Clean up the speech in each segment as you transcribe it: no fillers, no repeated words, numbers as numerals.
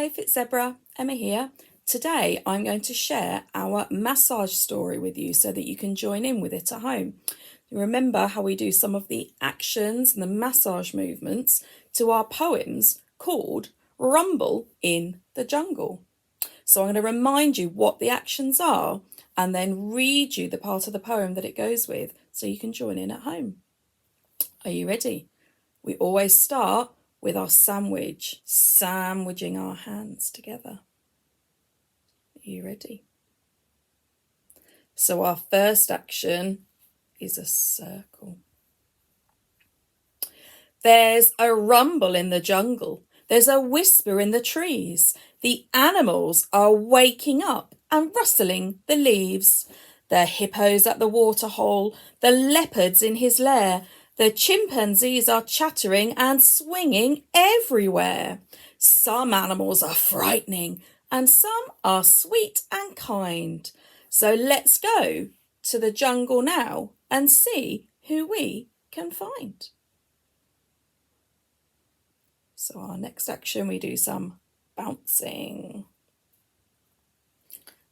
Hello, Fit Zebra, Emma here. Today I'm going to share our massage story with you so that you can join in with it at home. You remember how we do some of the actions and the massage movements to our poems called Rumble in the Jungle. So I'm going to remind you what the actions are and then read you the part of the poem that it goes with so you can join in at home. Are you ready? We always start with our sandwich, sandwiching our hands together. Are you ready? So our first action is a circle. There's a rumble in the jungle. There's a whisper in the trees. The animals are waking up and rustling the leaves. The hippos at the waterhole, the leopards in his lair. The chimpanzees are chattering and swinging everywhere. Some animals are frightening and some are sweet and kind. So let's go to the jungle now and see who we can find. So our next action, we do some bouncing.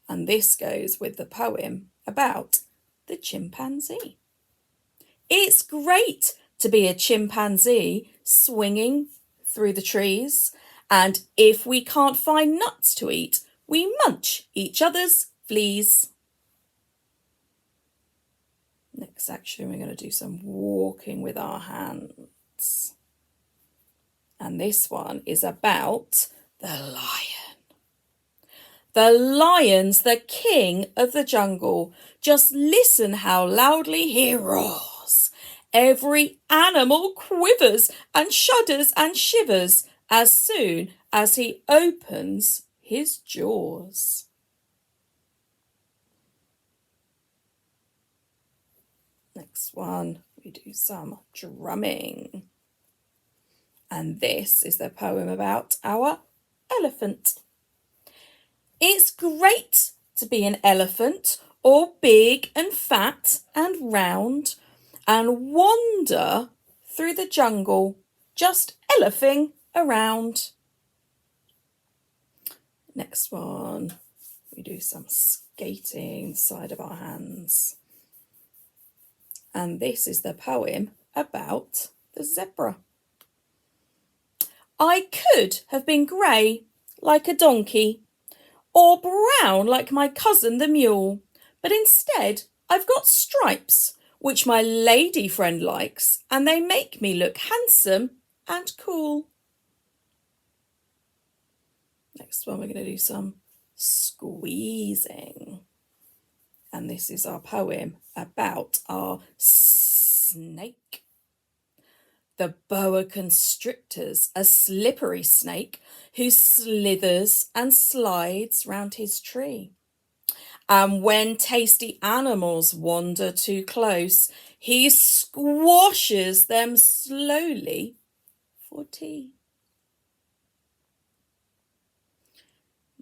And this goes with the poem about the chimpanzee. It's great to be a chimpanzee swinging through the trees. And if we can't find nuts to eat, we munch each other's fleas. Next action, we're going to do some walking with our hands. And this one is about the lion. The lion's the king of the jungle. Just listen how loudly he roars. Every animal quivers and shudders and shivers as soon as he opens his jaws. Next one, we do some drumming. And this is the poem about our elephant. It's great to be an elephant, all big and fat and round, and wander through the jungle, just elephing around. Next one, we do some skating side of our hands. And this is the poem about the zebra. I could have been grey like a donkey or brown like my cousin the mule, but instead I've got stripes which my lady friend likes, and they make me look handsome and cool. Next one, we're going to do some squeezing. And this is our poem about our snake. The boa constrictor's a slippery snake who slithers and slides round his tree. And when tasty animals wander too close, he squashes them slowly for tea.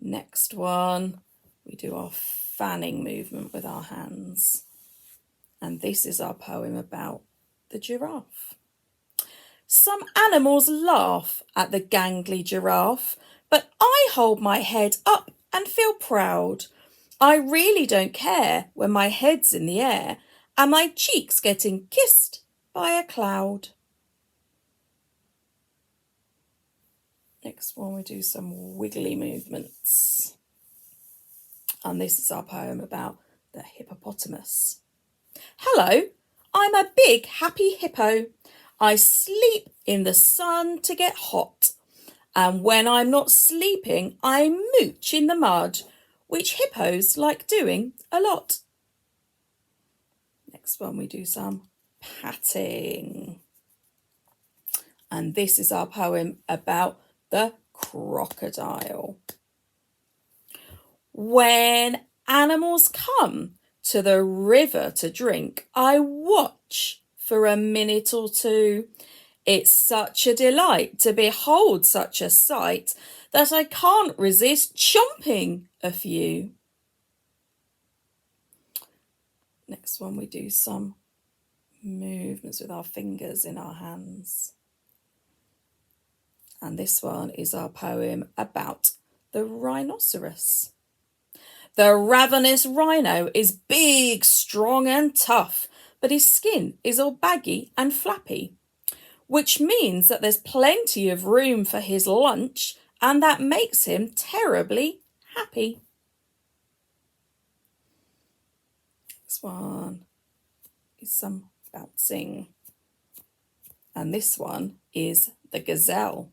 Next one, we do our fanning movement with our hands. And this is our poem about the giraffe. Some animals laugh at the gangly giraffe, but I hold my head up and feel proud. I really don't care when my head's in the air and my cheek's getting kissed by a cloud. Next one, we do some wiggly movements. And this is our poem about the hippopotamus. Hello, I'm a big happy hippo. I sleep in the sun to get hot. And when I'm not sleeping, I mooch in the mud, which hippos like doing a lot. Next one, we do some patting. And this is our poem about the crocodile. When animals come to the river to drink, I watch for a minute or two. It's such a delight to behold such a sight that I can't resist chomping a few. Next one, we do some movements with our fingers in our hands. And this one is our poem about the rhinoceros. The ravenous rhino is big, strong and tough, but his skin is all baggy and flappy, which means that there's plenty of room for his lunch, and that makes him terribly happy. This one is some bouncing. And this one is the gazelle.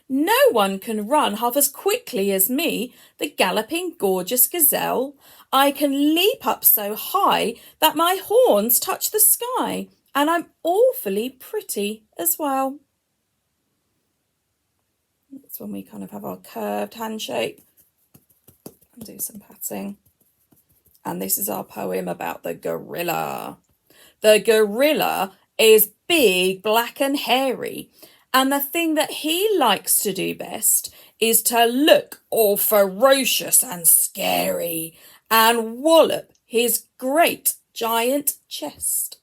No one can run half as quickly as me, the galloping, gorgeous gazelle. I can leap up so high that my horns touch the sky, and I'm awfully pretty as well. That's when we kind of have our curved hand shape and do some patting. And this is our poem about the gorilla. The gorilla is big, black and hairy, and the thing that he likes to do best is to look all ferocious and scary and wallop his great giant chest.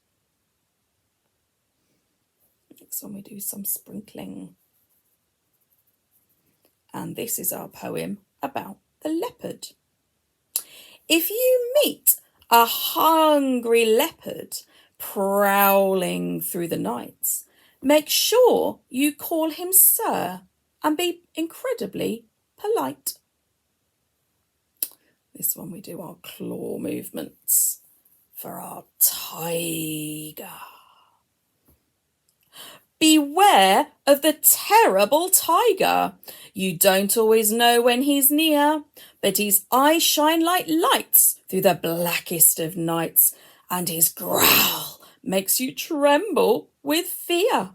Next one we do some sprinkling. And this is our poem about the leopard. If you meet a hungry leopard prowling through the night, make sure you call him sir and be incredibly polite. This one we do our claw movements for our tiger. Beware of the terrible tiger. You don't always know when he's near, but his eyes shine like lights through the blackest of nights, and his growl makes you tremble with fear.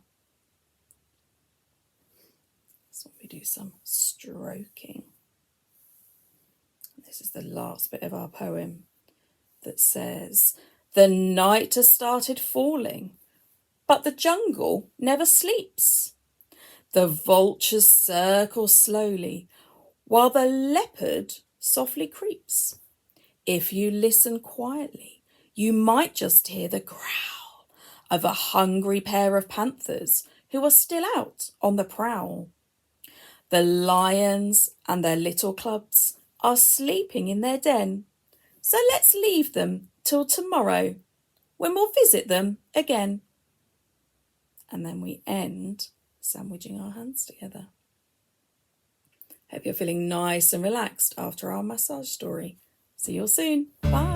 So we do some stroking. This is the last bit of our poem that says, the night has started falling, but the jungle never sleeps. The vultures circle slowly, while the leopard softly creeps. If you listen quietly, you might just hear the growl of a hungry pair of panthers who are still out on the prowl. The lions and their little cubs are sleeping in their den, so let's leave them till tomorrow, when we'll visit them again. And then we end sandwiching our hands together. Hope you're feeling nice and relaxed after our massage story. See you all soon. Bye.